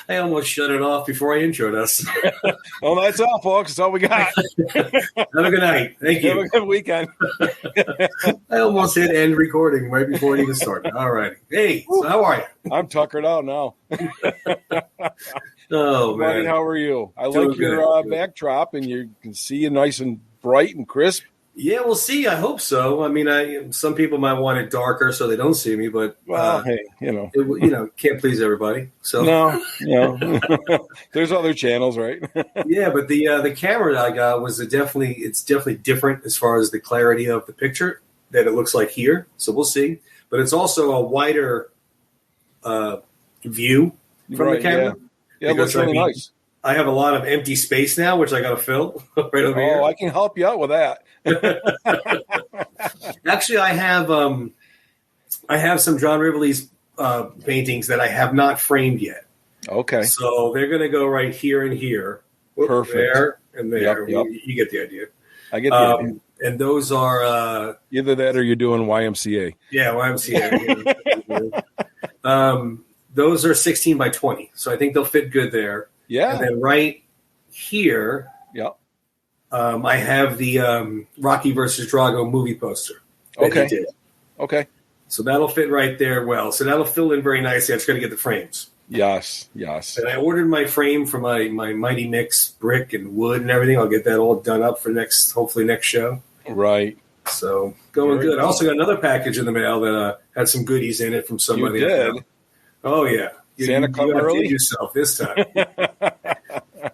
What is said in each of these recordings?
I almost shut it off before I introed us. Well, that's all, folks. That's all we got. Have a good night. Thank Have you. a good weekend. I almost hit end recording right before it even started. All right. Hey, so how are you? I'm tuckered out now. Oh, Buddy, man. how are you? I Doing like your good. backdrop, and you can see you nice and bright and crisp. Yeah, we'll see. I hope so. I mean, some people might want it darker so they don't see me, but Well, hey, you know. Can't please everybody. So No. There's other channels, right? yeah, but the camera that I got was it's definitely different as far as the clarity of the picture that it looks like here. So we'll see. But it's also a wider view from the camera. Yeah, it looks really nice. I have a lot of empty space now, which I got to fill right over here. Oh, I can help you out with that. Actually, I have some John Rivoli's paintings that I have not framed yet. Okay. So they're going to go right here and here. Perfect. There and there. Yep. You get the idea. I get the idea. And those are Either that or you're doing YMCA. Yeah, YMCA. Those are 16 by 20, so I think they'll fit good there. Yeah. And then right here, I have the Rocky versus Drago movie poster. Okay. Okay. So that'll fit right there well. So that'll fill in very nicely. I just got to get the frames. Yes. And I ordered my frame for my Mighty Mix brick and wood and everything. I'll get that all done up for hopefully next show. Right. So going good. I also got another package in the mail that had some goodies in it from somebody. You did? Oh, yeah. Santa come early? Did yourself this time.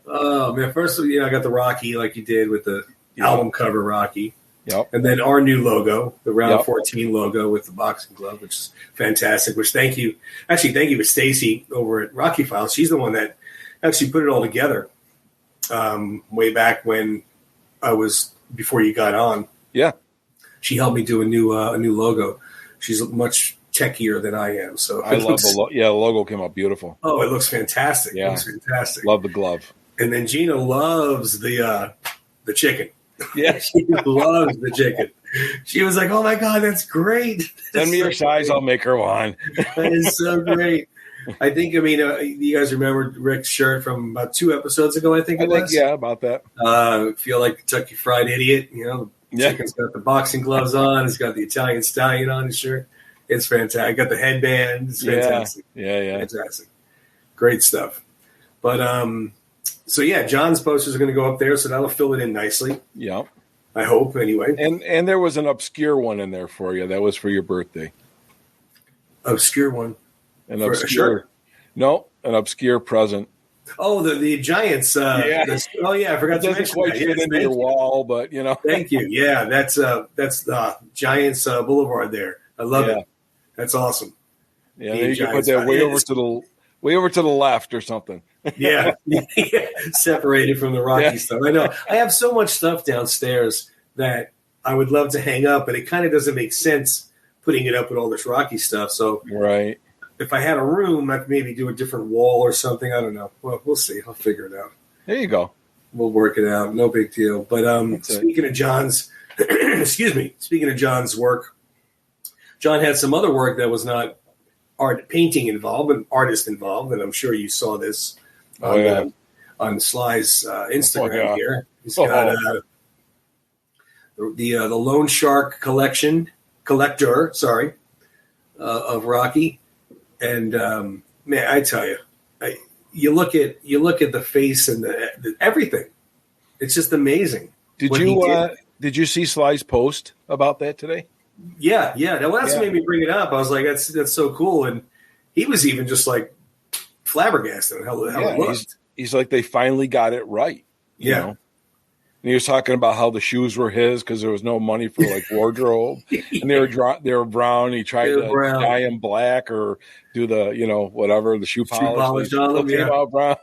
Oh, man. First, I got the Rocky like you did with the album cover Rocky. Yep. And then our new logo, the Round 14 logo with the boxing glove, which is fantastic, thank you to Stacy over at Rocky Files. She's the one that actually put it all together way back when before you got on. Yeah. She helped me do a new logo. She's much techier than I am. So I love the logo. Yeah, the logo came out beautiful. Oh, it looks fantastic. Yeah. It looks fantastic. Love the glove. And then Gina loves the chicken. Yeah. She loves the chicken. She was like, "Oh my God, that's great. Send me your size. I'll make her one." That is so great. You guys remember Rick's shirt from about 2 episodes ago, I think it was? Yeah, about that. Feel like Kentucky Fried Idiot. The chicken's got the boxing gloves on. It's got the Italian stallion on his shirt. It's fantastic. I got the headband. It's fantastic. Yeah. Fantastic. Great stuff. But, John's posters are going to go up there, so that'll fill it in nicely. Yeah. I hope, anyway. And there was an obscure one in there for you. That was for your birthday. Obscure one? An for obscure. A shirt? No, an obscure present. Oh, the Giants. I forgot to mention quite fit into your wall, but Thank you. Yeah, that's the Giants Boulevard there. I love it. That's awesome. Yeah, you can put that way over to the left or something. Yeah. Separated from the Rocky stuff. I know. I have so much stuff downstairs that I would love to hang up, but it kind of doesn't make sense putting it up with all this Rocky stuff. So right. If I had a room, I'd maybe do a different wall or something. I don't know. Well, we'll see. I'll figure it out. There you go. We'll work it out. No big deal. But speaking of John's, speaking of John's work, John had some other work that was not painting involved, but artist involved, and I'm sure you saw this on Sly's Instagram here. He's got the Loan Shark collector, of Rocky, and man, I tell you, you look at the face and the everything. It's just amazing. Did you see Sly's post about that today? Yeah. Well, that's what made me bring it up. I was like, that's so cool, and he was even just like flabbergasted how it looked. He's like, they finally got it right. You know? And he was talking about how the shoes were his because there was no money for like wardrobe, and they were brown. He tried to dye them black or do the whatever the shoe polish on them. Brown.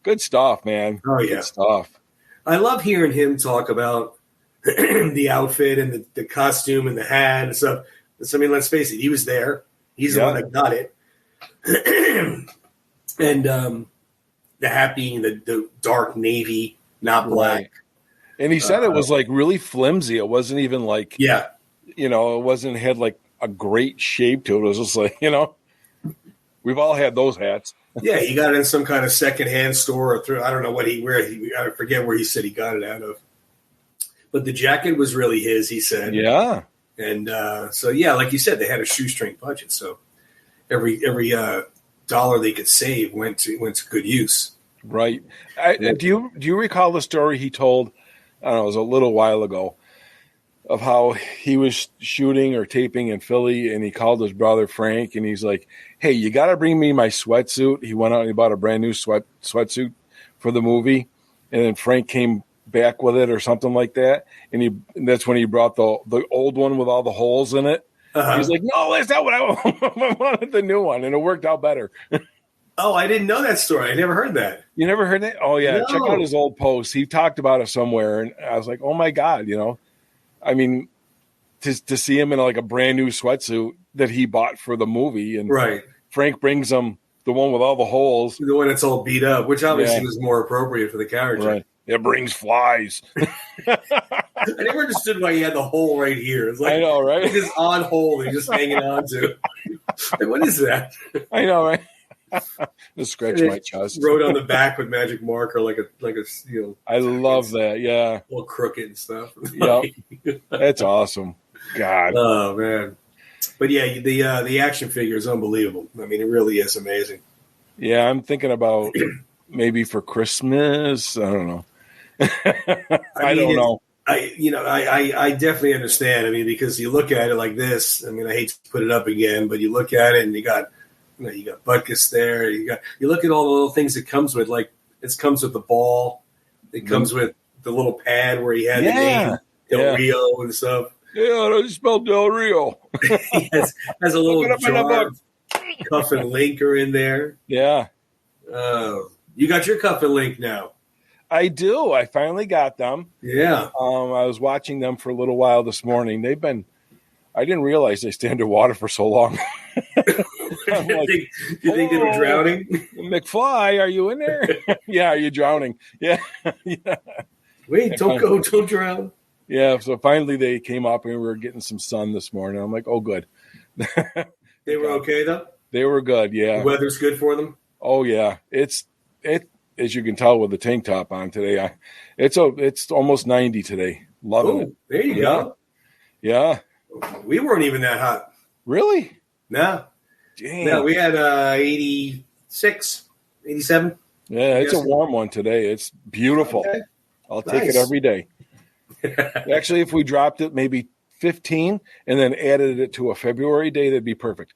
Good stuff, man. Oh yeah, good stuff. I love hearing him talk about the outfit and the costume and the hat and stuff. I mean, let's face it, he was there. He's the one that got it. And the hat being the dark navy, not black. Right. And he said it was like really flimsy. It wasn't even like, it had like a great shape to it. It was just like, We've all had those hats. Yeah, he got it in some kind of secondhand store or through. I don't know I forget where he said he got it out of. But the jacket was really his, he said. Yeah. And so, yeah, like you said, they had a shoestring budget. So every dollar they could save went to good use. Right. Do you recall the story he told? I don't know, it was a little while ago, of how he was shooting or taping in Philly, and he called his brother Frank, and he's like, "Hey, you got to bring me my sweatsuit." He went out and he bought a brand new sweatsuit for the movie, and then Frank came back with it or something like that, and that's when he brought the old one with all the holes in it. Uh-huh. He's like, "No, that's not what I want. I wanted the new one," and it worked out better. Oh, I didn't know that story. I never heard that. You never heard that? Oh, yeah. No. Check out his old posts. He talked about it somewhere, and I was like, oh, my God, I mean, to see him in like a brand new sweatsuit that he bought for the movie, and right. Frank brings him the one with all the holes. The one that's all beat up, which obviously was more appropriate for the character. Right. It brings flies. I never understood why he had the hole right here. It's like, I know, right? This odd hole he's just hanging on to. Like, what is that? I know, right? Just scratch my chest. Wrote on the back with magic marker, like a I love that. Yeah, all crooked and stuff. Yep, that's awesome. God. Oh man, but yeah, the action figure is unbelievable. I mean, it really is amazing. Yeah, I'm thinking about maybe for Christmas. I don't know. I don't know. I definitely understand. I mean, because you look at it like this. I mean, I hate to put it up again, but you look at it and you got Butkus there. You look at all the little things it comes with. Like it comes with the ball. It comes with the little pad where he had the name Del Rio and stuff. Yeah, I spelled Del Rio. Has a little jar. Cuff and Link are in there. Yeah. You got your Cuff and Link now. I do. I finally got them. Yeah. I was watching them for a little while this morning. I didn't realize they stay underwater for so long. Like, do you think they were drowning? McFly, are you in there? Yeah, are you drowning? Yeah. Yeah. Wait, don't drown. Yeah, so finally they came up and we were getting some sun this morning. I'm like, oh, good. They were okay, though? They were good, yeah. The weather's good for them? Oh, yeah. It as you can tell with the tank top on today. It's almost 90 today. Loving it. There you go. Yeah. We weren't even that hot. Really? No. Damn. No, we had 86, 87. Yeah, it's a warm one today. It's beautiful. Okay. I'll take it every day. Actually, if we dropped it maybe 15 and then added it to a February day, that'd be perfect.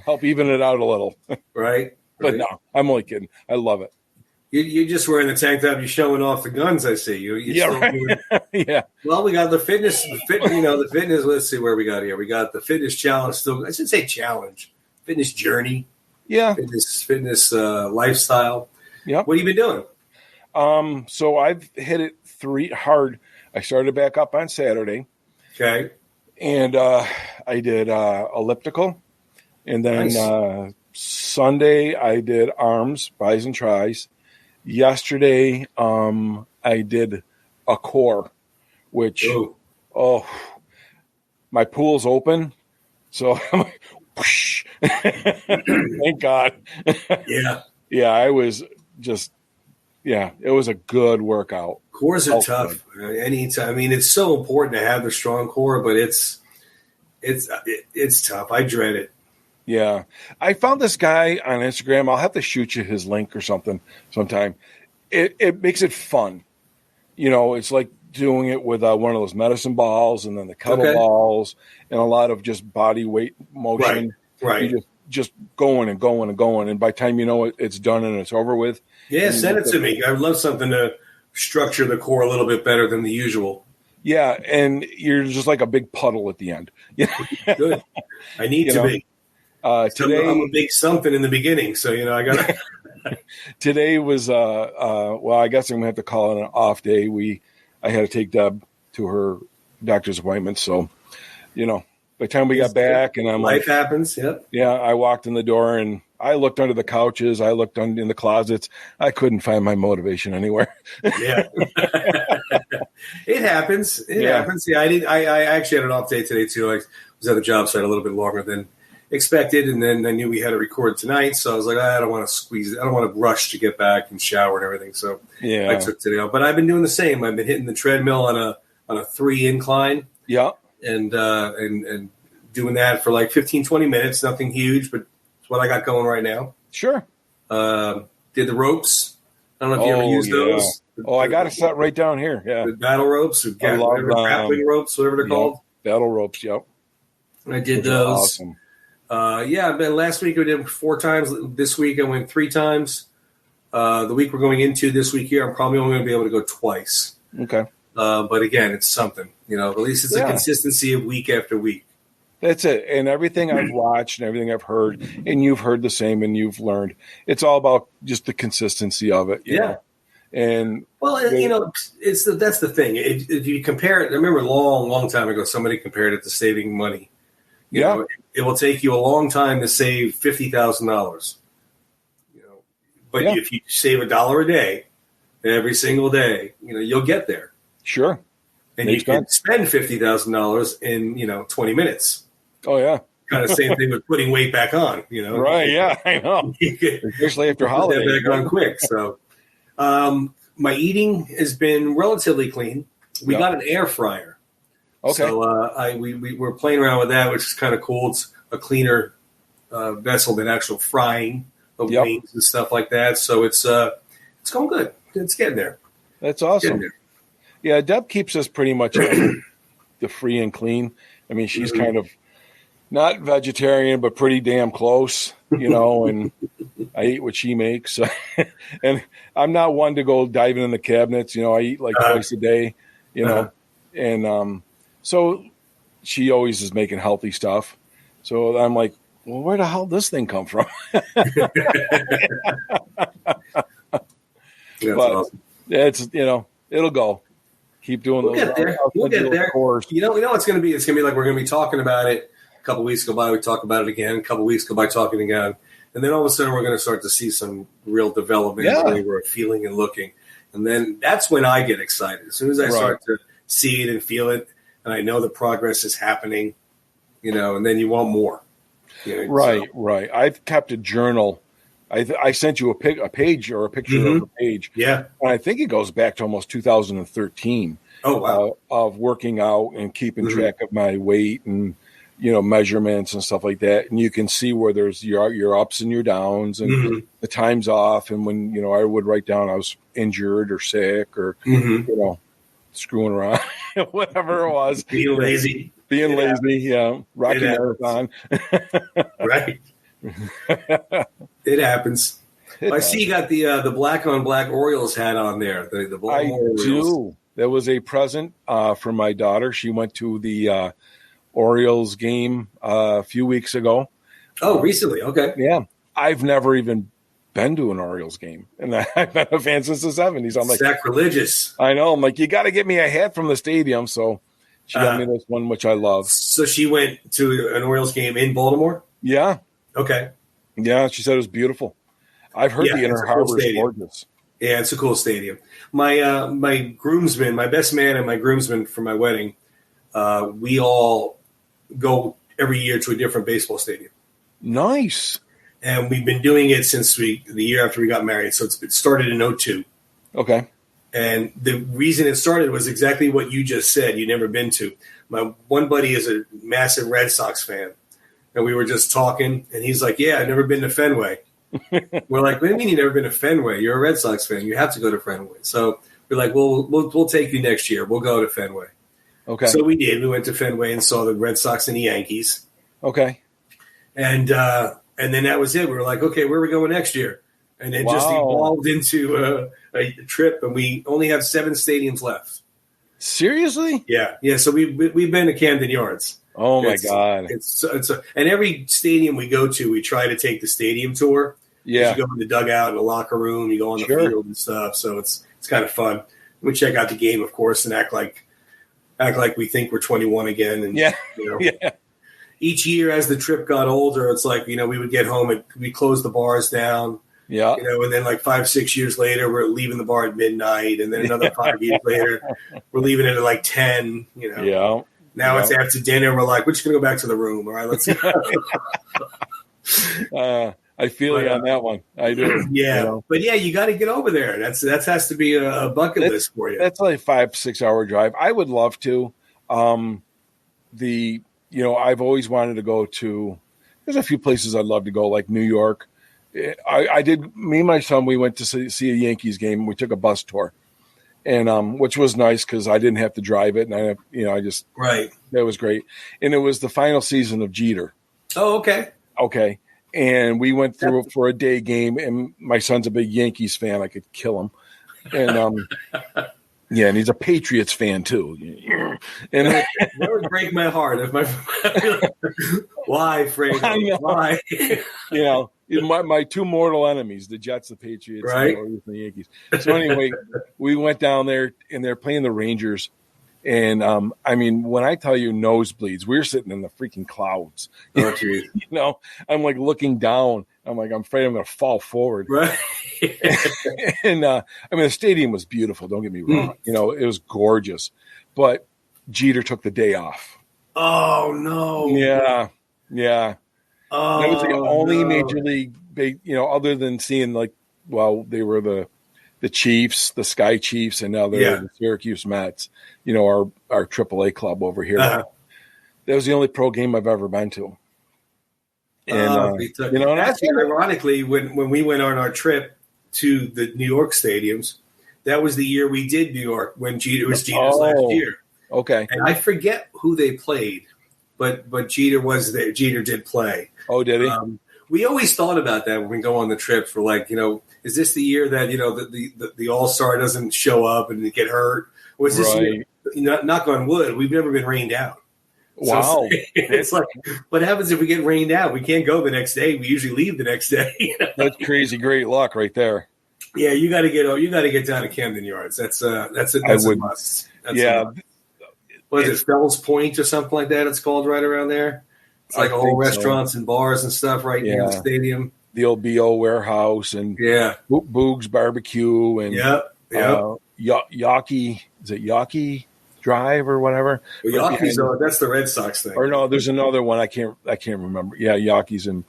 Help even it out a little. Right. But no, I'm only kidding. I love it. You're just wearing the tank top. You're showing off the guns. I see you. Yeah. Well, we got the fitness. The fitness. Let's see where we got here. We got the fitness challenge. Still, I should say challenge. Fitness journey. Yeah. Fitness lifestyle. Yeah. What have you been doing? So I've hit it hard. I started back up on Saturday. Okay. And I did elliptical, and then Sunday I did arms, bis and tris. Yesterday, I did a core, which, my pool's open. So I'm like, whoosh. Thank God. Yeah. Yeah, I was just, it was a good workout. Cores are tough. Anytime. I mean, it's so important to have the strong core, but it's tough. I dread it. Yeah. I found this guy on Instagram. I'll have to shoot you his link or something sometime. It makes it fun. It's like doing it with one of those medicine balls and then the kettlebells and a lot of just body weight motion. Right. You just going and going and going. And by the time you know it's done and it's over with. Yeah, send it to me. I would love something to structure the core a little bit better than the usual. Yeah, and you're just like a big puddle at the end. Good. I need to be. Today, I'm a big something in the beginning, so I got. Today was I guess I'm gonna have to call it an off day. I had to take Deb to her doctor's appointment, so by the time we got back, and I'm life happens. Yep. Yeah, I walked in the door and I looked under the couches. I looked in the closets. I couldn't find my motivation anywhere. Yeah, it happens. It happens. Yeah, I actually had an off day today too. I was at the job site a little bit longer than expected. And then I knew we had to record tonight, so I was like, I don't want to squeeze it. I don't want to rush to get back and shower and everything. So I took today off. But I've been doing the same. I've been hitting the treadmill on a 3 incline. Yeah. And doing that for like 15, 20 minutes. Nothing huge, but it's what I got going right now. Sure. Did the ropes. I don't know if you ever used those. I got a set right down here. Yeah. The battle ropes or grappling ropes, whatever they're called. Battle ropes, yep. I did those. Awesome. Last week I did 4 times. This week I went 3 times. The week we're going into this week here, I'm probably only going to be able to go twice. Okay. But again, it's something. At least it's a consistency of week after week. That's it. And everything I've watched and everything I've heard, and you've heard the same and you've learned, it's all about just the consistency of it. You know? And that's the thing. If you compare it, I remember a long time ago, somebody compared it to saving money. You know, it will take you a long time to save $50,000. But if you save $1 a day, every single day, you'll get there. Sure. And you can spend $50,000 in 20 minutes. Oh yeah. Kind of same thing with putting weight back on. Right? Yeah, I know. Especially after holidays. Put that back on quick. So, my eating has been relatively clean. We got an air fryer. Okay. So we were playing around with that, which is kind of cool. It's a cleaner vessel than actual frying of wings and stuff like that. So it's going good. It's getting there. That's awesome. Yeah, Deb keeps us pretty much the free and clean. I mean, she's kind of not vegetarian, but pretty damn close, and I eat what she makes. And I'm not one to go diving in the cabinets. I eat like twice a day, and so she always is making healthy stuff. So I'm like, well, where the hell did this thing come from? But it's, it'll go. Keep doing We'll get there. We'll get there. You know what it's going to be? It's going to be like we're going to be talking about it. A couple weeks go by, we talk about it again. A couple weeks go by, talking again. And then all of a sudden, we're going to start to see some real development in the way we're feeling and looking. And then that's when I get excited. As soon as I start to see it and feel it, and I know the progress is happening, and then you want more. Right. I've kept a journal. I sent you a page or a picture of a page. Yeah. And I think it goes back to almost 2013. Oh, wow. Of working out and keeping track of my weight and, measurements and stuff like that. And you can see where there's your ups and your downs and the times off. And when, I would write down I was injured or sick or, screwing around, whatever it was. Being lazy. Rocky Marathon. Right. It happens. I see you got the black on black Orioles hat on there. The Baltimore Orioles. Do. There was a present for my daughter. She went to the Orioles game a few weeks ago. Oh, recently? Okay. Yeah. I've never even been to an Orioles game, and I've been a fan since the 70s. I'm like, sacrilegious. I know. I'm like, you got to get me a hat from the stadium. So she got me this one, which I love. So she went to an Orioles game in Baltimore? Yeah. Okay. Yeah, she said it was beautiful. I've heard the Inner Harbor is gorgeous. Yeah, it's a cool stadium. My groomsmen, my best man and my groomsmen for my wedding, we all go every year to a different baseball stadium. Nice. And we've been doing it since the year after we got married. So it started in 2002. Okay. And the reason it started was exactly what you just said. You've never been to. My one buddy is a massive Red Sox fan. And we were just talking, and he's like, yeah, I've never been to Fenway. We're like, what do you mean you've never been to Fenway? You're a Red Sox fan. You have to go to Fenway. So we're like, well, we'll take you next year. We'll go to Fenway. Okay. So we did. We went to Fenway and saw the Red Sox and the Yankees. Okay. And then that was it. We were like, okay, where are we going next year? And it just evolved into a trip, and we only have 7 stadiums left. Seriously? Yeah. So we've been to Camden Yards. Oh my God! And every stadium we go to, we try to take the stadium tour. Yeah, you go in the dugout, in the locker room, you go on the field and stuff. So it's kind of fun. We check out the game, of course, and act like we think we're 21 again. And each year as the trip got older, it's like we would get home and we close the bars down. Yeah, and then like 5-6 years later, we're leaving the bar at midnight, and then another 5 years later, we're leaving it at like 10. Yeah. Now it's after dinner. We're like, we're just gonna go back to the room. All right, let's. I feel you on that one. I do. Yeah, you know? But yeah, you got to get over there. That has to be a bucket list for you. That's like a 5-6 hour drive. I would love to. I've always wanted to go to. There's a few places I'd love to go, like New York. I did. Me and my son, we went to see a Yankees game. We took a bus tour, and which was nice because I didn't have to drive it, and that was great. And it was the final season of Jeter. Oh, okay. Okay. And we went through it for a day game, and my son's a big Yankees fan. I could kill him. And and he's a Patriots fan too. And that would break my heart if my why, Fredo? Why? My two mortal enemies, the Jets, the Patriots, right? And the Yankees. So anyway, we went down there, and they're playing the Rangers. And when I tell you nosebleeds, we're sitting in the freaking clouds. Oh, I'm like looking down. I'm afraid I'm going to fall forward. Right. And the stadium was beautiful. Don't get me wrong. It was gorgeous, but Jeter took the day off. Oh no. Yeah. Yeah. Oh, that was the only major league, other than seeing they were the Chiefs, the Sky Chiefs, and now they're the Syracuse Mets, our AAA club over here. Uh-huh. That was the only pro game I've ever been to. And, actually, ironically, when we went on our trip to the New York stadiums, that was the year we did New York when Jeter was Jeter's last year. Okay. And I forget who they played, but Jeter was there. Jeter did play. Oh, did he? We always thought about that when we go on the trips. We're like, is this the year that the All-Star doesn't show up and get hurt? Was this year? Knock on wood, we've never been rained out. Wow. So it's like, what happens if we get rained out? We can't go the next day. We usually leave the next day. That's crazy. Great luck right there. Yeah, you got to get down to Camden Yards. That's a must. Was it Fells Point or something like that? It's called right around there. It's like all restaurants and bars and stuff right near the stadium. The old B.O. warehouse and Boog's Barbecue and Yawkey. Is it Yawkey Drive or whatever? Well, Yawkey's that's the Red Sox thing. Or no, there's another one. I can't remember. Yeah, Yawkey's in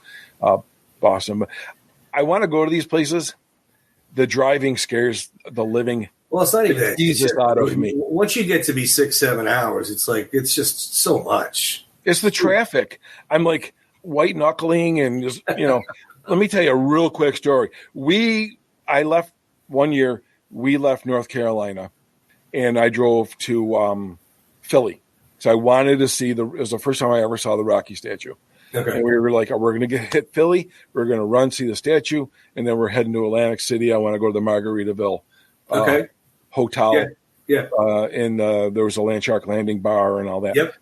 Boston. But I want to go to these places. The driving scares the living. Well, it's not even that. Jesus out of me. Once you get to be 6-7 hours, it's just so much. It's the traffic. I'm like white knuckling and just, let me tell you a real quick story. I left one year, we left North Carolina and I drove to Philly. So I wanted to see it was the first time I ever saw the Rocky statue. Okay. And we were like, we're going to hit Philly. We're going to run, see the statue. And then we're heading to Atlantic City. I want to go to the Margaritaville hotel. Yeah. And there was a Landshark Landing bar and all that. Yep.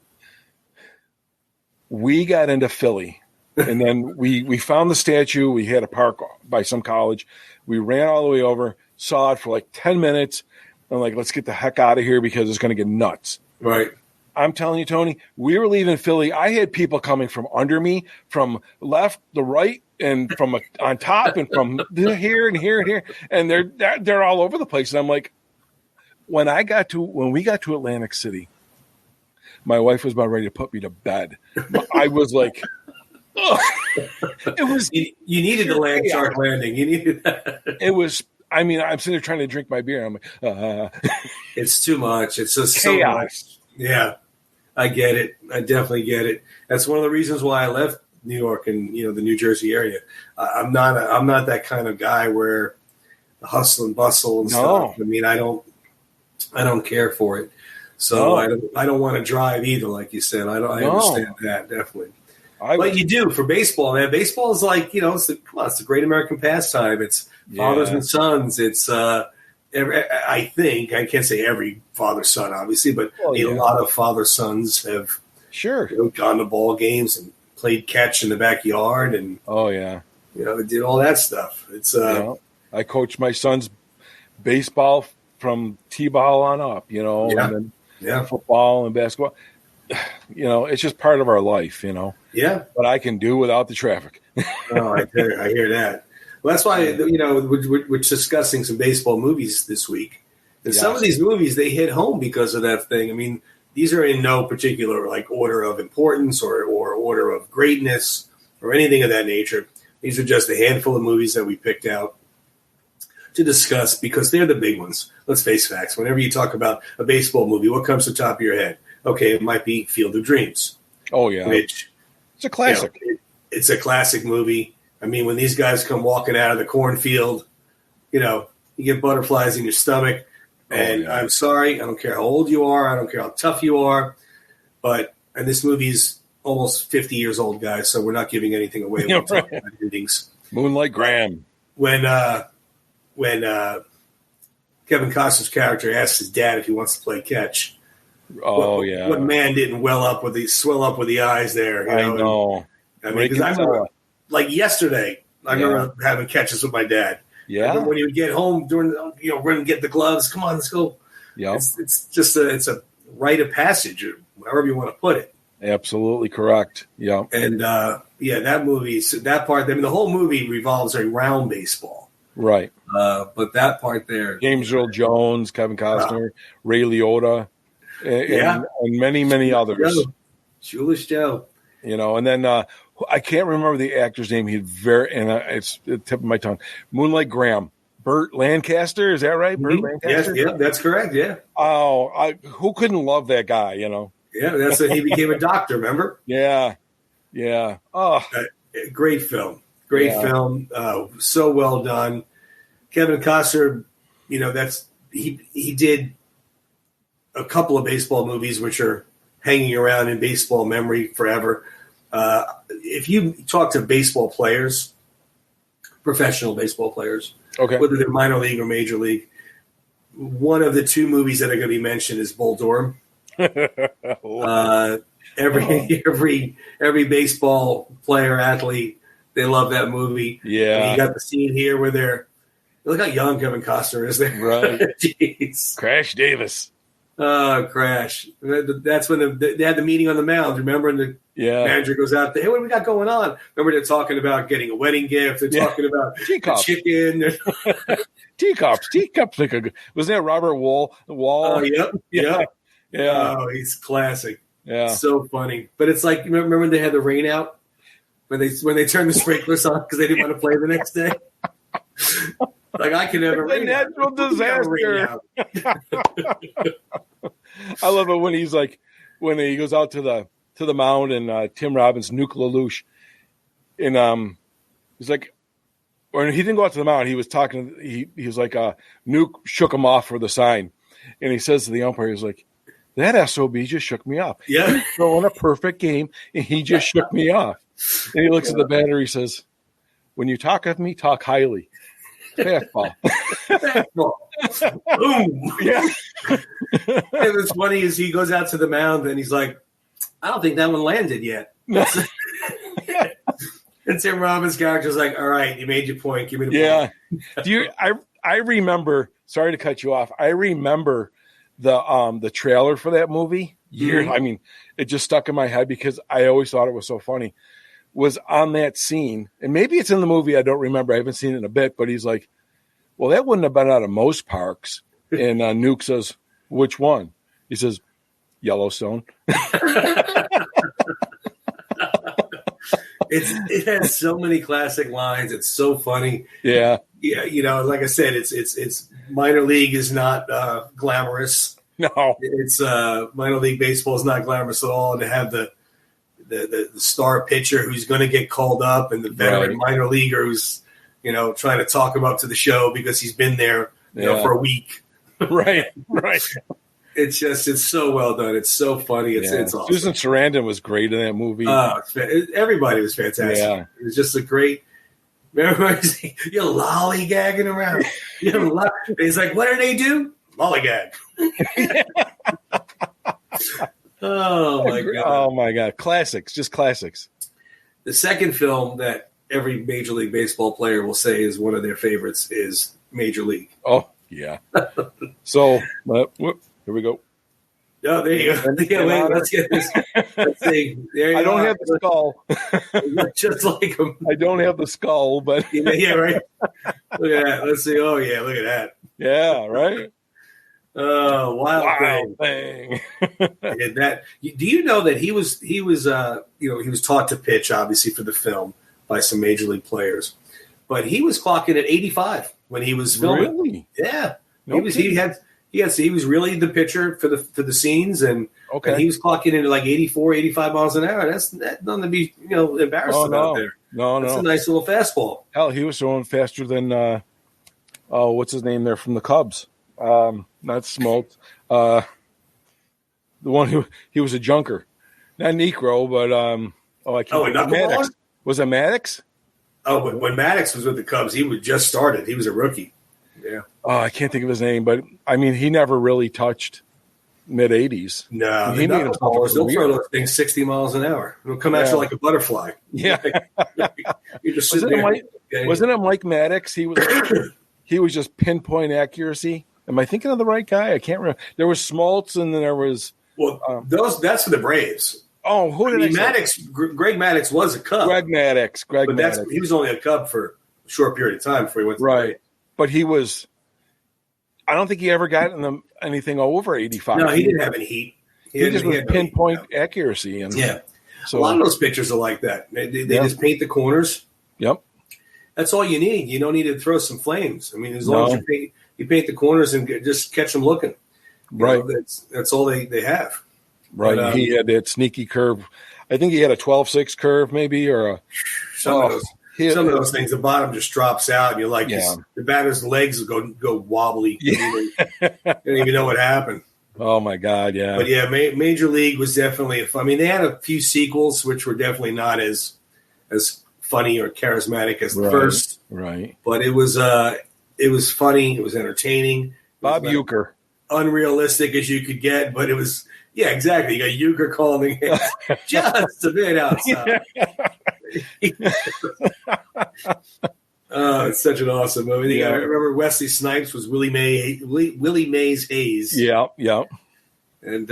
We got into Philly, and then we found the statue. We had a park by some college. We ran all the way over, saw it for like 10 minutes. I'm like, let's get the heck out of here because it's going to get nuts. Right. I'm telling you, Tony, we were leaving Philly. I had people coming from under me, from left, the right, and from on top, and from here and here and here, and they're all over the place. And I'm like, when we got to Atlantic City, my wife was about ready to put me to bed. I was like, it was. You needed the Landshark Landing. You needed that. It was. I'm sitting there trying to drink my beer. I'm like, it's too much. It's just chaos. So much. Yeah, I get it. I definitely get it. That's one of the reasons why I left New York and the New Jersey area. I'm not that kind of guy where the hustle and bustle and stuff. I mean, I don't care for it. So I don't want to drive either, like you said. I understand that definitely. But you do for baseball, man. Baseball is like it's the great American pastime. It's fathers and sons. It's I think I can't say every father son, obviously, but a lot of father sons have gone to ball games and played catch in the backyard and they did all that stuff. It's I coached my son's baseball from t-ball on up, and then football and basketball. It's just part of our life, Yeah. But I can do without the traffic. Oh, I hear that. Well, that's why, we're discussing some baseball movies this week. And some of these movies, they hit home because of that thing. I mean, these are in no particular like order of importance or order of greatness or anything of that nature. These are just a handful of movies that we picked out to discuss because they're the big ones. Let's face facts. Whenever you talk about a baseball movie, what comes to the top of your head? Okay, it might be Field of Dreams. Oh, yeah. Which, it's a classic. It's a classic movie. I mean, when these guys come walking out of the cornfield, you get butterflies in your stomach. And I'm sorry, I don't care how old you are, I don't care how tough you are, and this movie's almost 50 years old, guys, so we're not giving anything away when we're talking about endings. Moonlight Graham. When Kevin Costner's character asks his dad if he wants to play catch. What man didn't swell up with the eyes there? I know. I mean, because I remember, like yesterday, I remember having catches with my dad. Yeah. When he would get home run and get the gloves. Come on, let's go. Yeah. It's just a rite of passage, or however you want to put it. Absolutely correct. Yeah. And that movie, that part. I mean, the whole movie revolves around baseball. Right. But that part there, James Earl Jones, Kevin Costner, Ray Liotta, and many, many others. Shoeless Joe. And then I can't remember the actor's name. It's the tip of my tongue. Moonlight Graham. Burt Lancaster, is that right? Mm-hmm. Burt Lancaster? Yes, that's correct, yeah. Oh, who couldn't love that guy, Yeah, that's when he became a doctor, remember? Yeah. Oh. Great film. Film. So well done. Kevin Costner, he did a couple of baseball movies which are hanging around in baseball memory forever. If you talk to baseball players, professional baseball players, whether they're minor league or major league, one of the two movies that are going to be mentioned is Bull Durham. Every baseball player, athlete, they love that movie. Yeah, and you got the scene here where look how young Kevin Costner is there. Right. Jeez. Crash Davis. Crash. That's when they had the meeting on the mound, remember? And the manager goes out there, hey, what do we got going on? Remember, they're talking about getting a wedding gift. They're talking about teacups. Chicken. Teacups. Wasn't that Robert Wall? Oh, yep. Yeah. Oh, he's classic. Yeah. So funny. But it's like, remember when they had the rain out? When they turned the sprinklers on because they didn't want to play the next day? Like, I can never rain out. Natural disaster. I love it when he goes out to the mound and Tim Robbins, Nuke LaLoosh, and he's like, or he didn't go out to the mound. He was talking. He was like, Nuke shook him off for the sign, and he says to the umpire, he's like, that SOB just shook me off. Yeah, he's throwing a perfect game, and he just shook me off. And he looks at the batter. He says, when you talk of me, talk highly. Fastball. Boom. Yeah. And what's funny is he goes out to the mound and he's like, I don't think that one landed yet. And Tim Robbins' character's like, all right, you made your point. Give me the point. I remember, sorry to cut you off. I remember the trailer for that movie. I mean, it just stuck in my head because I always thought it was so funny. Was on that scene, and maybe it's in the movie, I don't remember, I haven't seen it in a bit, but he's like, well, that wouldn't have been out of most parks. And Nuke says, which one? He says, Yellowstone. It has so many classic lines. It's so funny. Yeah. Yeah, like I said, it's minor league is not glamorous. No. It's minor league baseball is not glamorous at all. And to have the star pitcher who's going to get called up and the veteran minor leaguer who's, trying to talk him up to the show because he's been there, for a week. Right. It's so well done. It's so funny. It's awesome. Susan Sarandon was great in that movie. Everybody was fantastic. Yeah. It was just a great. Remember, you're lollygagging around. He's like, what do they do? Lollygag. Oh my god! Classics, just classics. The second film that every Major League Baseball player will say is one of their favorites is Major League. Oh yeah. So here we go. Oh, there you go. Yeah, wait, let's get this. Let's see. There you I don't have the skull. Just like him. I don't have the skull, but yeah, right. Look at that. Let's see. Oh yeah, look at that. Yeah, right. Oh, Wild Thing. Do you know that he was he was taught to pitch, obviously, for the film by some major league players, but he was clocking at 85 when he was filming. Really? Yeah, he was really the pitcher for the scenes, and he was clocking in at like 84, 85 miles an hour. That's nothing to be embarrassed about there. That's a nice little fastball. Hell, he was throwing faster than what's his name there from the Cubs? Not Smoltz. The one who he was a junker, not Necro, but I can't. Maddox. Was it Maddox? Oh, but when Maddox was with the Cubs, he was just started. He was a rookie. Yeah. Oh, I can't think of his name, but I mean, he never really touched mid 80s. No, he made himself. They'll throw those things 60 miles an hour. It'll come at you like a butterfly. Yeah. You're just sitting there. Wasn't it Mike Maddox? He was just pinpoint accuracy. Am I thinking of the right guy? I can't remember. There was Smoltz, and then there was that's for the Braves. Oh, who did Maddox? Greg Maddox was a Cub. Greg Maddox. He was only a Cub for a short period of time before he went to the Braves. But he was. I don't think he ever got anything over 85. No, he didn't have any heat. He just was pinpoint accuracy, and so a lot of those pitchers are like that. They just paint the corners. Yep, that's all you need. You don't need to throw some flames. I mean, as long as you paint the corners and just catch them looking. Right. That's all they have. Right. But, he had that sneaky curve. I think he had a 12-6 curve, maybe, or some of those things. The bottom just drops out, and you're like, the batter's legs go wobbly. You don't even know what happened. Oh my God, yeah. But yeah, Major League was definitely. I mean, they had a few sequels which were definitely not as funny or charismatic as the first. Right. But it was funny. It was entertaining. Bob Uecker. Unrealistic as you could get, but it was exactly. You got Uecker calling it just a bit outside. It's such an awesome movie. I remember Wesley Snipes was Willie Mays Hayes. Yeah. And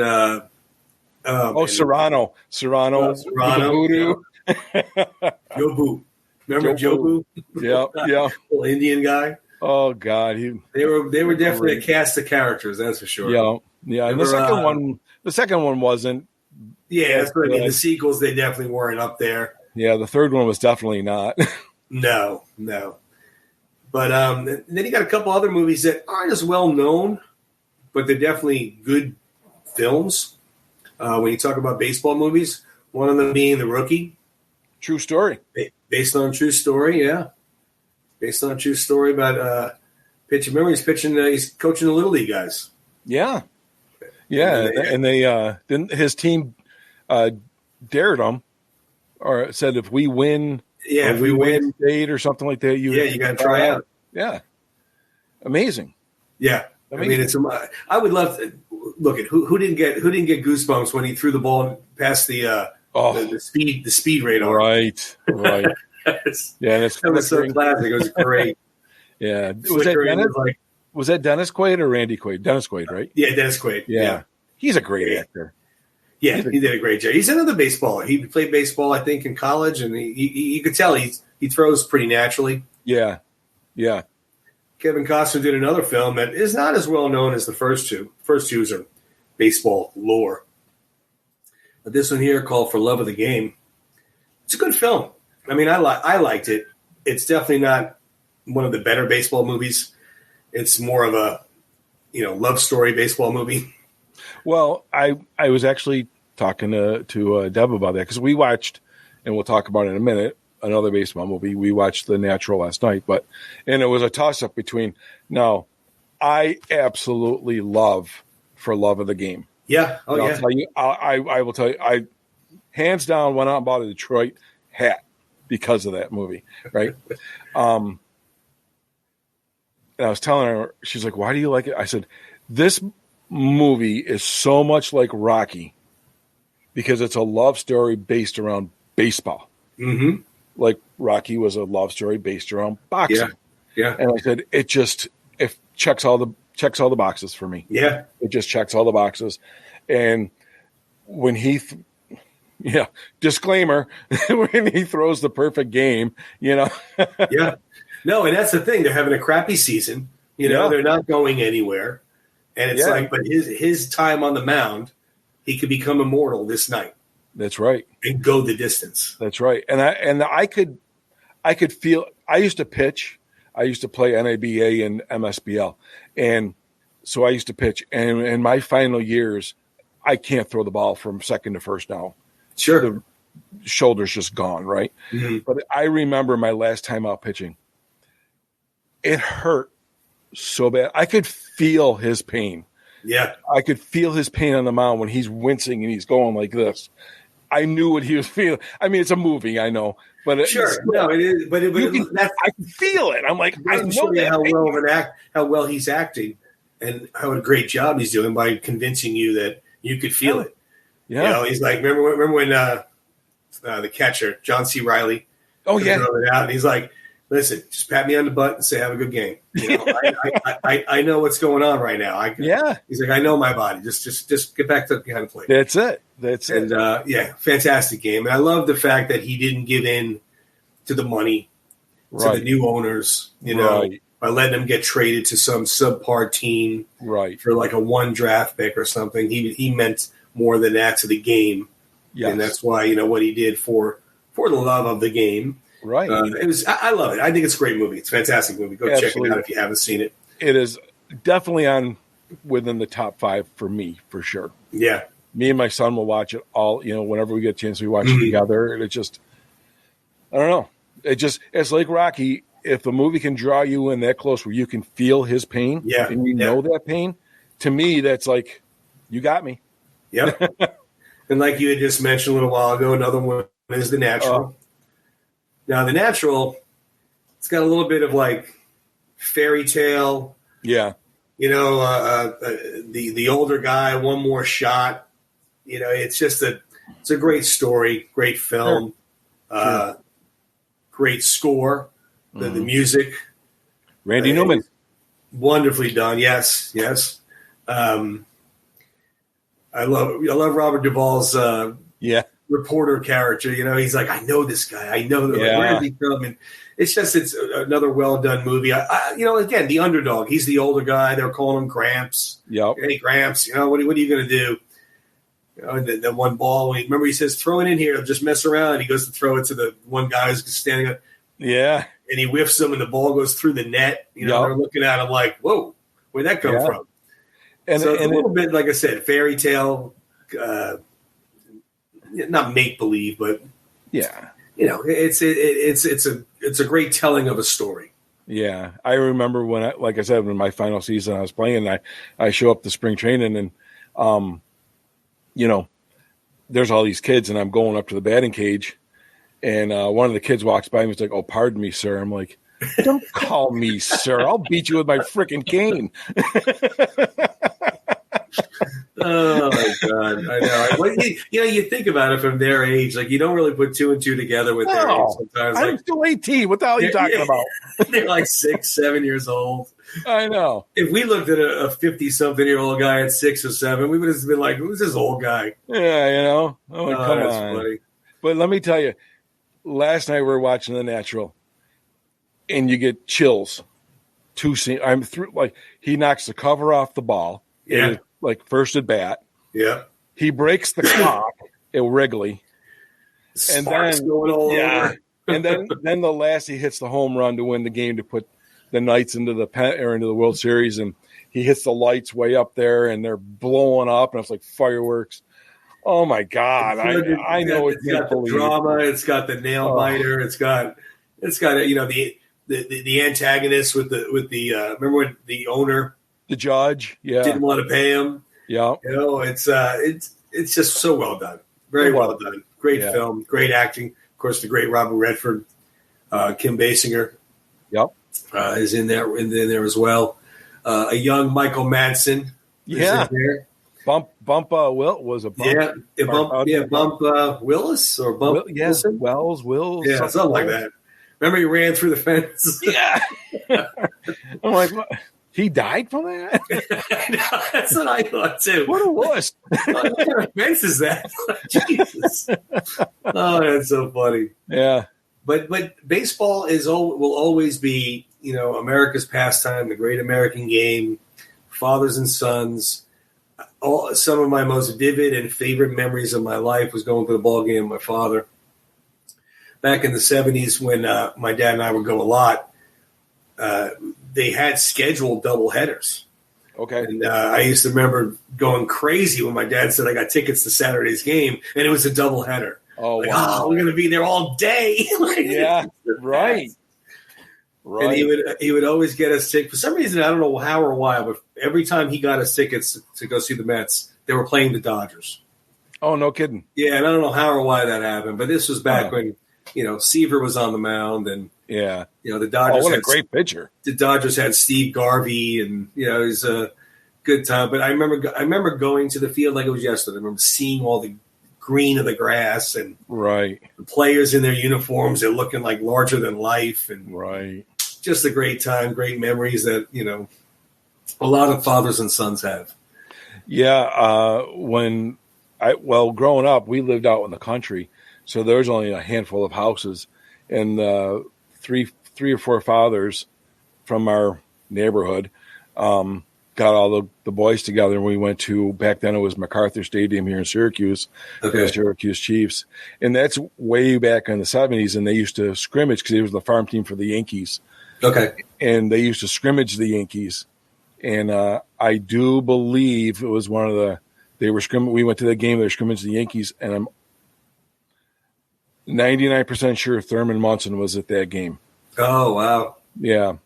Serrano. Serrano. Joe Boo. Remember Joe Boo? Yeah. Little Indian guy. Oh God, they were definitely a cast of characters, that's for sure. Yeah. And the second one wasn't. Yeah, that's what I mean. The sequels, they definitely weren't up there. Yeah, the third one was definitely not. No. But then you got a couple other movies that aren't as well known, but they're definitely good films. When you talk about baseball movies, one of them being The Rookie. True story. Based on true story, yeah. Based on a true story about pitching. Remember, he's coaching the Little League guys. Yeah. And they then his team dared him or said if we win, if we win state or something like that, you got to try out. Yeah, amazing. Yeah, amazing. I mean, I would love to look at who didn't get goosebumps when he threw the ball past the speed radar. Right. Yeah, that was so classic. It was great. Yeah, was that Dennis Quaid or Randy Quaid? Dennis Quaid, right? Yeah, Dennis Quaid. Yeah. He's a great actor. Yeah, he did a great job. He's another baseballer. He played baseball, I think, in college, and you could tell he throws pretty naturally. Yeah. Kevin Costner did another film that is not as well known as the first two. First two are baseball lore. But this one here, called For Love of the Game, it's a good film. I mean, I liked it. It's definitely not one of the better baseball movies. It's more of a, love story baseball movie. Well, I was actually talking to Deb about that because we watched, and we'll talk about it in a minute, another baseball movie. We watched The Natural last night, and it was a toss-up between. Now, I absolutely love For Love of the Game. Yeah. Oh, I'll tell you, I will tell you, I hands down went out and bought a Detroit hat because of that movie, right? And I was telling her, she's like, why do you like it? I said, this movie is so much like Rocky because it's a love story based around baseball. Mm-hmm. Like Rocky was a love story based around boxing. Yeah. And I said, it checks all the boxes for me. Yeah. It just checks all the boxes. And when disclaimer, when he throws the perfect game, Yeah. No, and that's the thing. They're having a crappy season. They're not going anywhere. And it's like, but his time on the mound, he could become immortal this night. That's right. And go the distance. That's right. And I could feel. I used to pitch. I used to play NABA and MSBL, and so I used to pitch. And in my final years, I can't throw the ball from second to first now. Sure. The shoulder's just gone, right? Mm-hmm. But I remember my last time out pitching. It hurt so bad. I could feel his pain. Yeah. I could feel his pain on the mound when he's wincing and he's going like this. I knew what he was feeling. I mean, it's a movie, I know. But sure. No, it is. But I can feel it. I'm like, I know that how well he's acting and how a great job he's doing by convincing you that you could feel it. Yeah. You know, he's like, remember when the catcher, John C. Reilly, throw it out, and he's like, listen, just pat me on the butt and say, have a good game. You know, I know what's going on right now. He's like, I know my body. Just get back to behind the plate. That's it. And fantastic game. And I love the fact that he didn't give in to the money, to the new owners, you know, by letting them get traded to some subpar team for like a 1 draft pick or something. He meant more than that to the game. Yes. And that's why, you know, what he did for the love of the game. Right. I love it. I think it's a great movie. It's a fantastic movie. Go check it out if you haven't seen it. It is definitely within the top 5 for me, for sure. Yeah. Me and my son will watch it all, you know, whenever we get a chance, we watch it together. And it just, I don't know. It's like Rocky. If a movie can draw you in that close where you can feel his pain and you know that pain, to me, that's like, you got me. Yep. And like you had just mentioned a little while ago, another one is The Natural. Now, The Natural, it's got a little bit of like fairy tale. Yeah. You know, the older guy, one more shot. You know, it's a great story, great film, great score, the music. Randy Newman. Wonderfully done. Yes. I love Robert Duvall's reporter character. You know, he's like, I know this guy. I know that. Like, where did he come? And it's another well done movie. You know, again, the underdog. He's the older guy. They're calling him Gramps. Yep. Hey, Gramps. You know, what are you going to do? You know, the one ball. Remember, he says, "Throw it in here. Just mess around." And he goes to throw it to the one guy who's standing up. Yeah. And he whiffs him, and the ball goes through the net. You know, they're looking at him like, "Whoa, where'd that come from?" And so it's a little bit, like I said, fairy tale, not make believe, but you know, it's a great telling of a story. Yeah, I remember when like I said, when my final season I was playing, I show up to spring training, and you know, there's all these kids, and I'm going up to the batting cage, and one of the kids walks by and he's like, "Oh, pardon me, sir." I'm like, "Don't call me sir. I'll beat you with my freaking cane." Oh my God! I know. You know, you think about it from their age, like you don't really put 2 and 2 together with their age. Sometimes I'm still 18. What the hell are you talking about? They're like 6, 7 years old. I know. If we looked at a 50-something-year-old guy at 6 or 7, we would have been like, "Who's this old guy?" Yeah, you know. Oh, come that's on. Funny. But let me tell you, last night we were watching The Natural, and you get chills. I'm through. Like he knocks the cover off the ball. Yeah. Like first at bat. Yeah. He breaks the clock at Wrigley. Sparks going all over. And then the last he hits the home run to win the game to put the Knights into the World Series, and he hits the lights way up there and they're blowing up and it's like fireworks. Oh my God. I know it's got the drama, it's got the nail biter, it's got you know the antagonist with the remember when the owner, the judge, didn't want to pay him. Yeah, you know, it's just so well done, very well done. Great film, great acting. Of course, the great Robert Redford, Kim Basinger, is in there as well. A young Michael Madsen, is in there. Bump Will was a bump. Bump Willis or Bump Wilson? Wills, something like that. Remember he ran through the fence? Yeah. I'm like, what? He died from that? No, that's what I thought too. What a wuss. What kind of fence is that? Jesus. Oh, that's so funny. Yeah. But baseball will always be, you know, America's pastime, the great American game, fathers and sons. Some of my most vivid and favorite memories of my life was going to the ball game with my father. Back in the 70s when my dad and I would go a lot, they had scheduled double headers. Okay. And I used to remember going crazy when my dad said I got tickets to Saturday's game, and it was a double header. Oh, like, wow. Oh, we're going to be there all day. Yeah, right. Right. And he would always get us tickets. For some reason, I don't know how or why, but every time he got us tickets to go see the Mets, they were playing the Dodgers. Oh, no kidding. Yeah, and I don't know how or why that happened, but this was back when, Seaver was on the mound, and the Dodgers. Oh, what a great pitcher! The Dodgers had Steve Garvey, and it was a good time. But I remember going to the field like it was yesterday. I remember seeing all the green of the grass and right the players in their uniforms. They're looking like larger than life, and right. Just a great time, great memories that a lot of fathers and sons have. Yeah, growing up, we lived out in the country. So there's only a handful of houses, and three or four fathers from our neighborhood got all the boys together, and we went to, back then it was MacArthur Stadium here in Syracuse, the Syracuse Chiefs, and that's way back in the 70s, and they used to scrimmage because it was the farm team for the Yankees. Okay. And they used to scrimmage the Yankees, and I do believe it was one of they were scrimmaging. We went to the game, they were scrimmaging the Yankees, and I'm 99% sure Thurman Munson was at that game. Oh, wow. Yeah.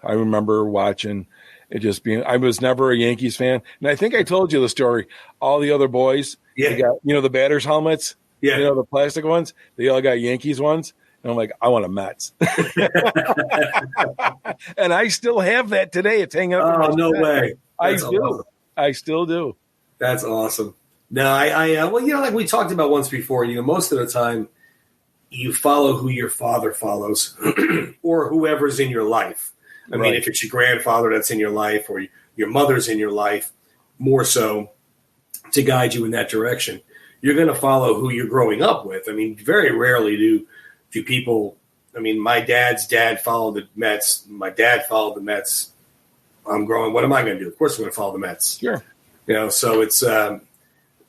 I remember watching it just being – I was never a Yankees fan. And I think I told you the story. All the other boys, they got, the batter's helmets, the plastic ones, they all got Yankees ones. And I'm like, I want a Mets. And I still have that today. It's hanging up. Oh, no way. I do. Awesome. I still do. That's awesome. No, like we talked about once before, most of the time – you follow who your father follows or whoever's in your life. I mean, if it's your grandfather that's in your life or your mother's in your life, more so to guide you in that direction, you're going to follow who you're growing up with. I mean, very rarely do people – I mean, my dad's dad followed the Mets. My dad followed the Mets. I'm growing – what am I going to do? Of course I'm going to follow the Mets. Sure. So it's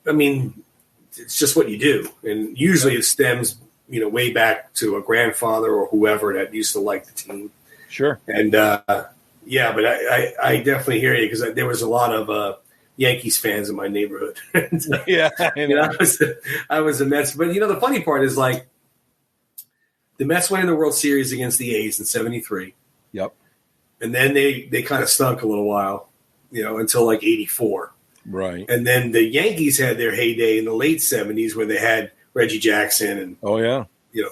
it's just what you do. And usually it stems – way back to a grandfather or whoever that used to like the team. Sure. And, but I definitely hear you because there was a lot of Yankees fans in my neighborhood. Yeah. I was a Mets. But, the funny part is, like, the Mets went in the World Series against the A's in 73. Yep. And then they kind of stunk a little while, until, like, 84. Right. And then the Yankees had their heyday in the late 70s where they had Reggie Jackson and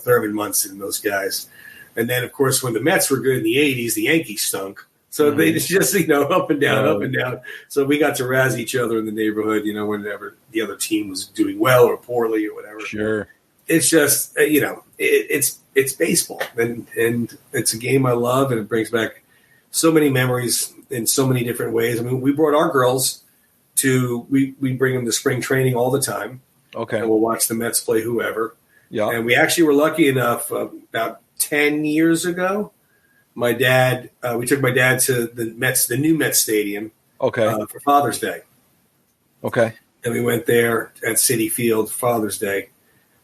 Thurman Munson and those guys. And then, of course, when the Mets were good in the 80s, the Yankees stunk. So they just, up and down, up and down. So we got to razz each other in the neighborhood, whenever the other team was doing well or poorly or whatever. Sure. It's just, it's baseball. And it's a game I love, and it brings back so many memories in so many different ways. I mean, we brought our girls we bring them to spring training all the time. Okay. And we'll watch the Mets play whoever. Yeah. And we actually were lucky enough about 10 years ago. We took my dad to the new Mets stadium. Okay. For Father's Day. Okay. And we went there at Citi Field Father's Day.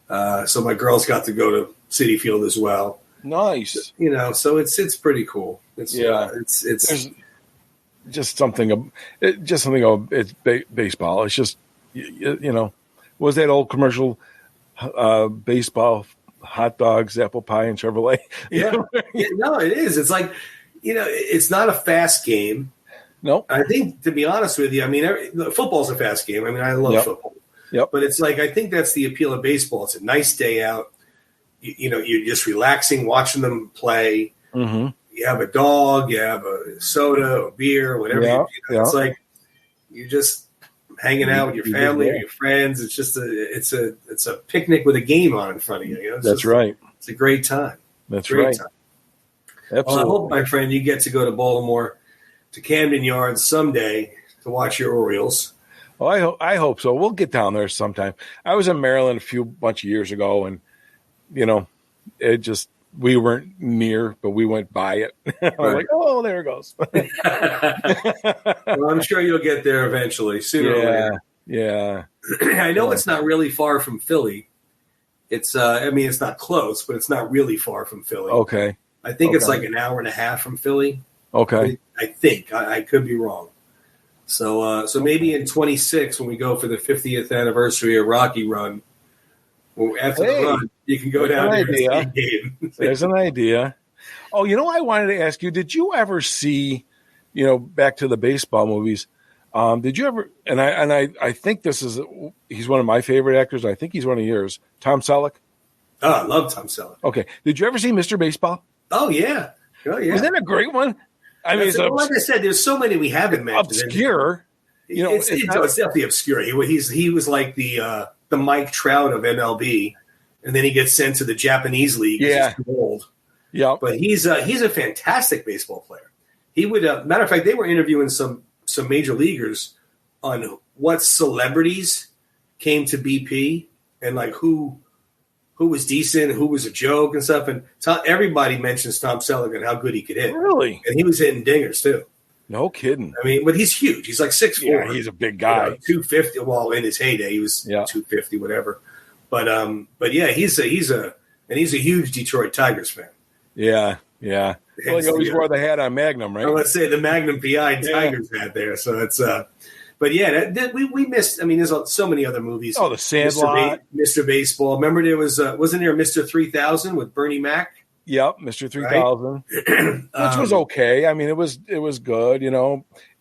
So my girls got to go to Citi Field as well. Nice. So it's pretty cool. It's it's just something about it's baseball. It's just was that old commercial, baseball, hot dogs, apple pie, and Chevrolet? Yeah. No, it is. It's like, it's not a fast game. No. I think, to be honest with you, I mean, football's a fast game. I mean, I love football. Yep. But it's like, I think that's the appeal of baseball. It's a nice day out. You're just relaxing, watching them play. Mm-hmm. You have a dog, you have a soda, a beer, whatever. It's like you're just hanging out with your family or your friends. It's just it's a picnic with a game on in front of you. That's right. It's a great time. That's right. Time. Absolutely. Well, I hope, my friend, you get to go to Baltimore, to Camden Yards someday to watch your Orioles. Well, I hope so. We'll get down there sometime. I was in Maryland bunch of years ago, and it just we weren't near, but we went by it. I was like, oh, there it goes. Well, I'm sure you'll get there eventually, sooner or later. Yeah. I know it's not really far from Philly. It's, it's not close, but it's not really far from Philly. Okay. I think it's like an hour and a half from Philly. Okay. I think. I could be wrong. So maybe in 26, when we go for the 50th anniversary of Rocky Run, after the run, you can go down there and see a game. There's an idea. Oh, I wanted to ask you, did you ever see, back to the baseball movies, did you ever, and I think he's one of my favorite actors. I think he's one of yours, Tom Selleck. Oh, I love Tom Selleck. Okay. Did you ever see Mr. Baseball? Oh, yeah. Was that a great one? I mean, like I said, there's so many we haven't mentioned. Obscure. It's definitely obscure. He was like the Mike Trout of MLB, and then he gets sent to the Japanese league because he's too old. Yeah. But he's a fantastic baseball player. He would, matter of fact, they were interviewing some major leaguers on what celebrities came to BP and like who was decent, who was a joke and stuff. And everybody mentions Tom Selleck and how good he could hit. Really? And he was hitting dingers too. No kidding. I mean, but he's huge. He's like 6'4". Yeah, he's a big guy. 250. Well, in his heyday, he was 250, whatever. But yeah, he's a huge Detroit Tigers fan. Yeah. Well, he always wore the hat on Magnum, right? Well, let's say the Magnum PI Tigers hat there. So it's but yeah, we missed. I mean, there's so many other movies. Oh, The Sandlot, Mr. Baseball. Remember, there wasn't there Mr. 3000 with Bernie Mac? Yep, Mr. 3000, which was okay. I mean, it was good.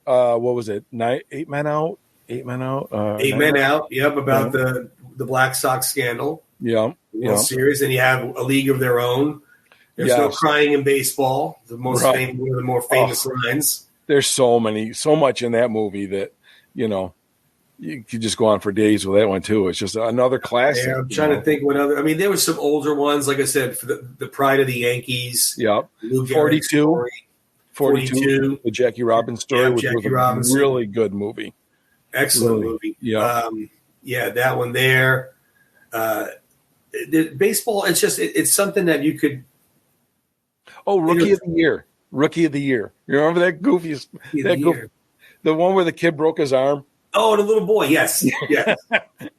What was it? 8 Men Out. 8 Men Out. 8 Men Out. Yep, about the Black Sox scandal. Yeah. Series, and you have A League of Their Own. There's no crying in baseball. The most famous, one of the more famous lines. There's so much in that movie that you could just go on for days with that one too. It's just another classic. Yeah, I'm trying to think what other. I mean, there were some older ones, like I said, for the Pride of the Yankees. Yep. 42, the Jackie Robinson story, which was a really good movie. Excellent movie. Yeah, that one there. Baseball, it's just it's something that you could. Oh, Rookie of the Year! Rookie of the Year. You remember that goofy? The one where the kid broke his arm. Oh, the little boy. Yes.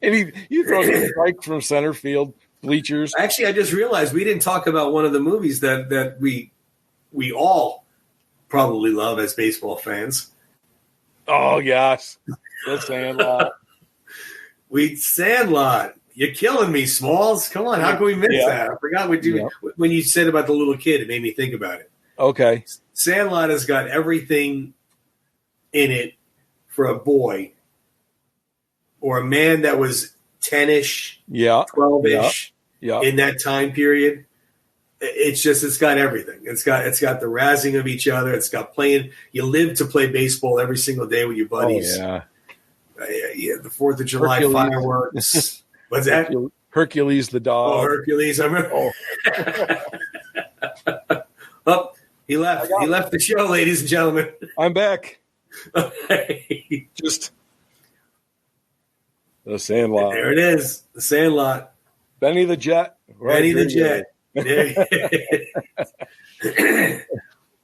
And he throws a strike from center field bleachers. Actually, I just realized we didn't talk about one of the movies that we all probably love as baseball fans. Oh yes, The Sandlot. Sandlot. You're killing me, Smalls. Come on, how can we miss that? I forgot what you when you said about the little kid. It made me think about it. Okay, Sandlot has got everything in it for a boy or a man that was 10-ish, 12-ish in that time period. It's got everything. It's got the razzing of each other. It's got playing. You live to play baseball every single day with your buddies. Oh, the 4th of July fireworks. What's that? Hercules the dog. Oh, Hercules. I remember. Oh, he left. He left the show, ladies and gentlemen. I'm back. Okay. Just The Sandlot. There it is. The Sandlot. Benny the Jet. Benny the Jet.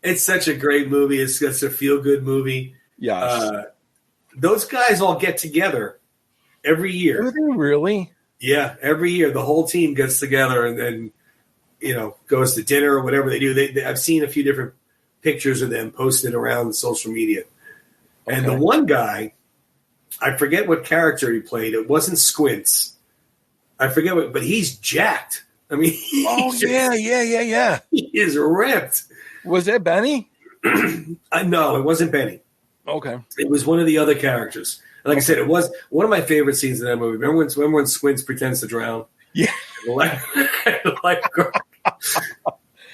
It's such a great movie. It's a feel-good movie. Yes. Those guys all get together every year. Do they really? Yeah, every year the whole team gets together and goes to dinner or whatever they do. I've seen a few different pictures of them posted around social media. Okay. And the one guy, I forget what character he played. It wasn't Squints. I forget what, but he's jacked. I mean, yeah. He is ripped. Was that Benny? No, it wasn't Benny. Okay. It was one of the other characters. Like I said, it was one of my favorite scenes in that movie. Remember when Squints pretends to drown? Yeah.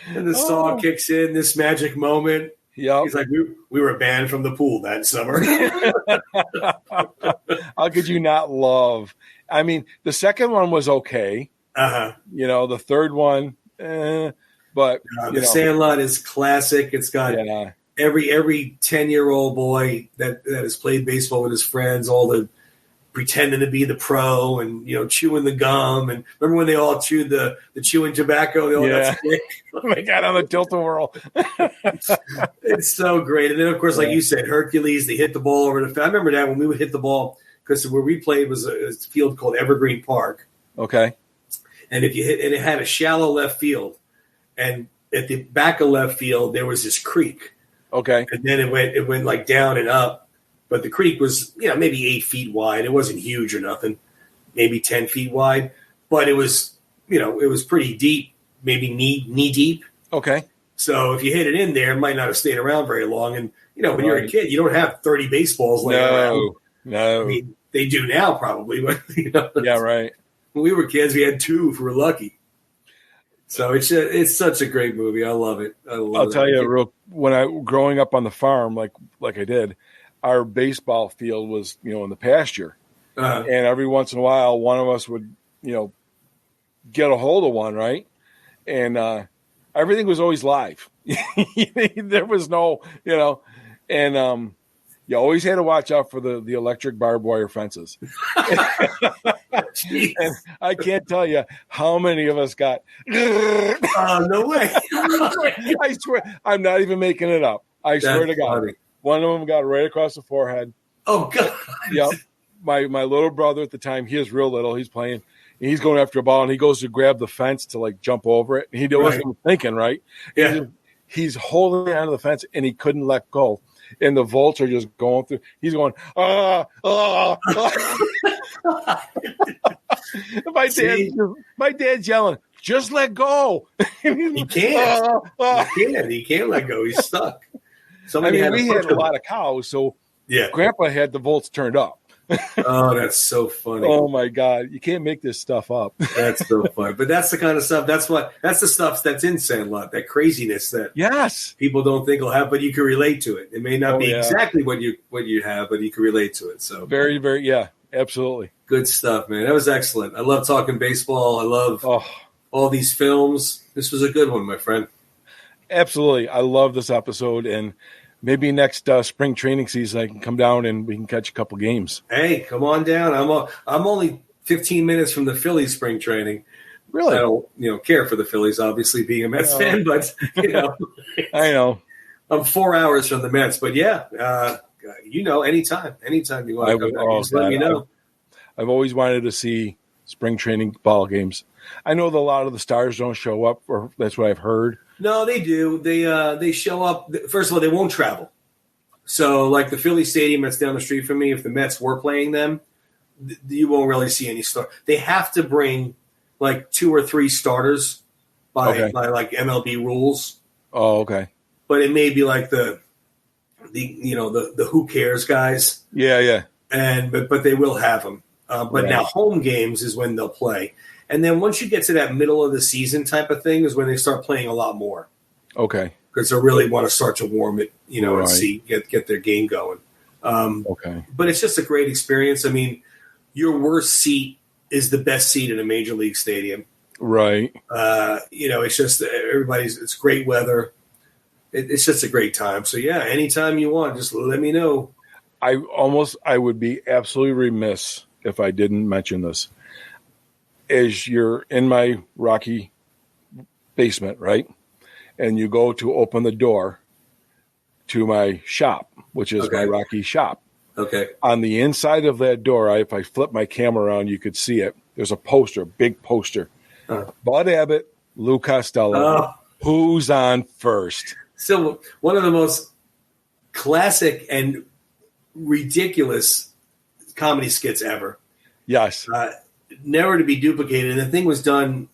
And the song kicks in, this magic moment. Yeah. He's like, we were banned from the pool that summer. How could you not love? I mean, the second one was okay. Uh-huh. The third one, but The Sandlot is classic. It's got every 10-year-old boy that has played baseball with his friends, all the pretending to be the pro and, chewing the gum. And remember when they all chewed the chewing tobacco? They all got sick? They got on the tilt-a-whirl. It's so great. And then, of course, like you said, Hercules, they hit the ball over the field. I remember that when we would hit the ball, because where we played was a field called Evergreen Park. Okay. And if you hit, and it had a shallow left field. And at the back of left field, there was this creek. Okay. And then it went like down and up. But the creek was, maybe 8 feet wide. It wasn't huge or nothing, maybe 10 feet wide. But it was, it was pretty deep, maybe knee deep. Okay. So if you hit it in there, it might not have stayed around very long. And, when you're a kid, you don't have 30 baseballs laying around. No. I mean, they do now probably. But, Yeah, right. When we were kids, we had 2 if we were lucky. So it's such a great movie. I love it. I'll tell you, when growing up on the farm, like I did, our baseball field was, in the pasture. And every once in a while, one of us would, get a hold of one, right? And everything was always live. There was no, and you always had to watch out for the electric barbed wire fences. And I can't tell you how many of us got. Oh, no way. I swear, I'm not even making it up. I swear to God. Funny. One of them got right across the forehead. Oh, God. Yep. My little brother at the time, he was real little. He's playing. And he's going after a ball, and he goes to grab the fence to, jump over it. And he wasn't thinking, right? Yeah. He's holding onto the fence, and he couldn't let go. And the volts are just going through. He's going, ah. My dad's yelling, just let go. He can't. He can't let go. He's stuck. We had a lot of cows, so Grandpa had the volts turned up. Oh, that's so funny. Oh, my God. You can't make this stuff up. That's so funny. But that's the kind of stuff, that's the stuff that's in Sandlot, that craziness that people don't think will have, but you can relate to it. It may not be exactly what you have, but you can relate to it. So very, very, absolutely. Good stuff, man. That was excellent. I love talking baseball. I love all these films. This was a good one, my friend. Absolutely. I love this episode, and maybe next spring training season I can come down and we can catch a couple games. Hey, come on down. I'm only 15 minutes from the Phillies spring training. Really? I don't care for the Phillies, obviously, being a Mets fan, but I know. I'm 4 hours from the Mets, but anytime you want to come down, just let me know. I've always wanted to see spring training ball games. I know that a lot of the stars don't show up, or that's what I've heard. No, they do. They show up. First of all, they won't travel. So, like the Philly Stadium that's down the street from me, if the Mets were playing them, you won't really see any stars. They have to bring like 2 or 3 starters by like MLB rules. Oh, okay. But it may be like the who cares guys. Yeah. But they will have them. Now home games is when they'll play. And then once you get to that middle of the season type of thing is when they start playing a lot more. Okay. Because they really want to start to warm it, and see get their game going. Okay. But it's just a great experience. I mean, your worst seat is the best seat in a major league stadium. Right. It's just it's great weather. It's just a great time. So yeah, anytime you want, just let me know. I would be absolutely remiss if I didn't mention this. As you're in my rocky basement, right? And you go to open the door to my shop, which is my Rocky shop. Okay. On the inside of that door, if I flip my camera around, you could see it. There's a poster, big poster. Bud Abbott, Lou Costello. Who's on first? So one of the most classic and ridiculous comedy skits ever. Yes. Never to be duplicated. And the thing was done,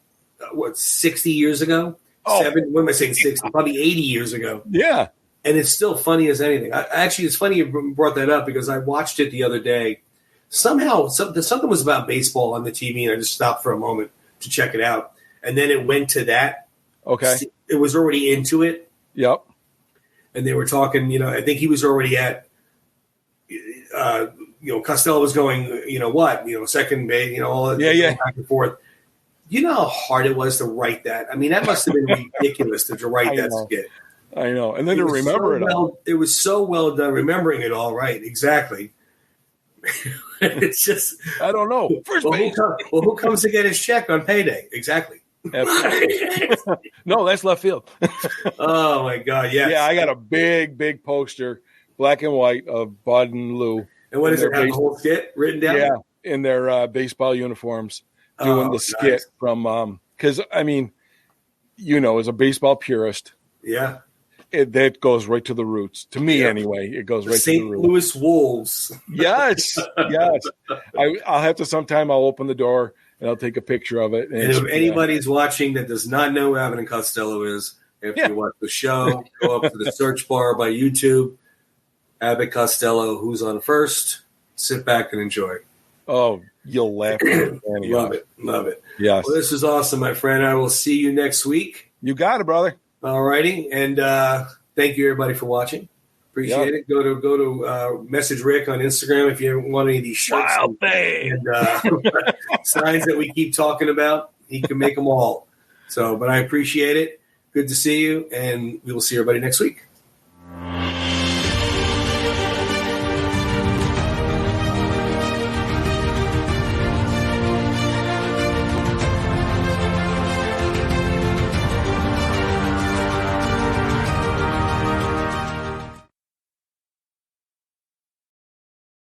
60 years ago? What am I saying, 60? Probably 80 years ago. Yeah. And it's still funny as anything. Actually, it's funny you brought that up because I watched it the other day. Somehow, something was about baseball on the TV, and I just stopped for a moment to check it out. And then it went to that. Okay. It was already into it. Yep. And they were talking, I think he was already at Costello was going, second base, all that back and forth. You know how hard it was to write that? I mean, that must have been ridiculous to write that skit. I know. And then to remember it all. It was so well done, remembering it all right. Exactly. It's just I don't know. First base. Who comes to get his check on payday? Exactly. No, that's left field. Oh my God! Yes. Yeah, I got a big poster, black and white, of Bud and Lou. And what does it have? The whole skit written down? Yeah, in their baseball uniforms, doing the skit from because I mean, as a baseball purist, yeah, that goes right to the roots. To me, anyway, it goes right to the roots. St. Louis Wolves. Yes. I'll have to sometime. I'll open the door and I'll take a picture of it. And if anybody's watching that does not know who Abbott and Costello is, after you watch the show, go up to the search bar by YouTube, Abbott Costello, Who's on First. Sit back and enjoy. Oh, you'll laugh. Love it. Yes. Well, this is awesome, my friend. I will see you next week. You got it, brother. All righty. And thank you, everybody, for watching. Appreciate it. Go to message Rick on Instagram if you want any of these shirts and signs that we keep talking about. He can make them all. But I appreciate it. Good to see you, and we will see everybody next week.